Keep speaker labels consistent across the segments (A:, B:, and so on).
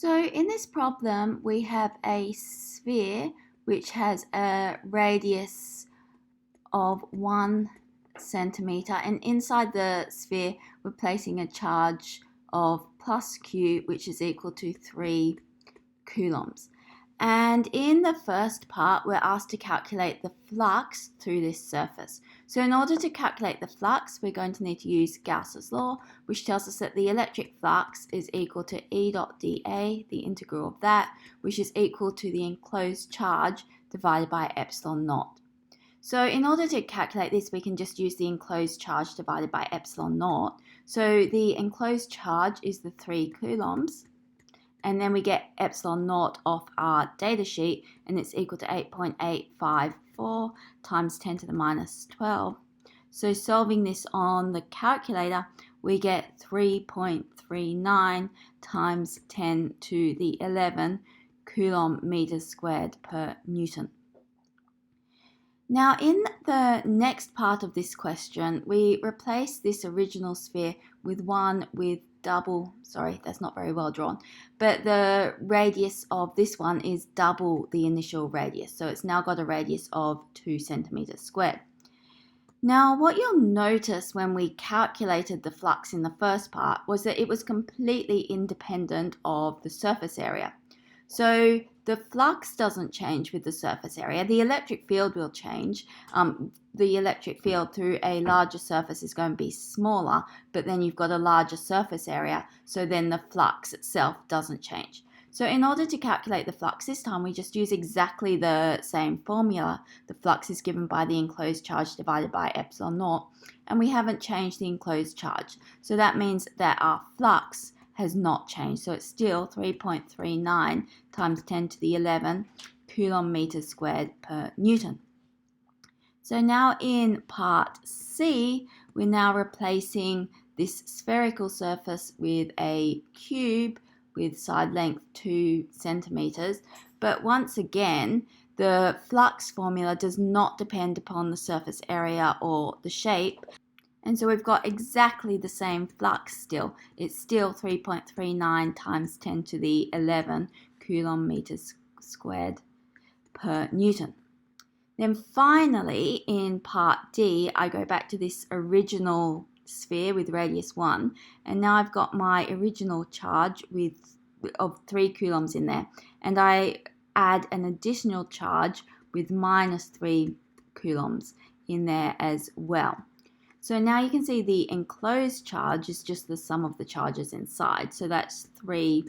A: So in this problem, we have a sphere which has a radius of 1 centimeter, and inside the sphere we're placing a charge of plus q, which is equal to 3 coulombs. And in the first part, we're asked to calculate the flux through this surface. So in order to calculate the flux, we're going to need to use Gauss's law, which tells us that the electric flux is equal to E dot dA, the integral of that, which is equal to the enclosed charge divided by epsilon naught. So in order to calculate this, we can just use the enclosed charge divided by epsilon naught. So the enclosed charge is the 3 coulombs. And then we get epsilon naught off our data sheet, and it's equal to 8.854 times 10 to the minus 12. So solving this on the calculator, we get 3.39 times 10 to the 11 coulomb meters squared per Newton. Now in the next part of this question, we replace this original sphere with one with double, sorry, that's not very well drawn, but the radius of this one is double the initial radius. So it's now got a radius of 2 centimeters squared. Now what you'll notice when we calculated the flux in the first part was that it was completely independent of the surface area. So the flux doesn't change with the surface area. The electric field will change. The electric field through a larger surface is going to be smaller, but then you've got a larger surface area, so then the flux itself doesn't change. So in order to calculate the flux this time, we just use exactly the same formula. The flux is given by the enclosed charge divided by epsilon naught, and we haven't changed the enclosed charge. So that means that our flux has not changed. So it's still 3.39 times 10 to the 11 coulomb meters squared per Newton. So now in part C, we're now replacing this spherical surface with a cube with side length 2 centimeters. But once again, the flux formula does not depend upon the surface area or the shape. And so we've got exactly the same flux still. It's still 3.39 times 10 to the 11 coulomb meters squared per Newton. Then finally, in part D, I go back to this original sphere with radius 1, and now I've got my original charge of 3 coulombs in there, and I add an additional charge with minus 3 coulombs in there as well. So now you can see the enclosed charge is just the sum of the charges inside. So that's 3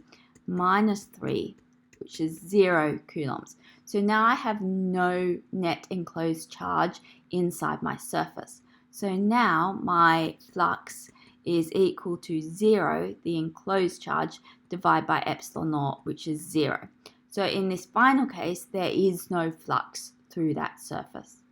A: minus 3, which is 0 coulombs. So now I have no net enclosed charge inside my surface. So now my flux is equal to 0, the enclosed charge, divided by epsilon naught, which is 0. So in this final case, there is no flux through that surface.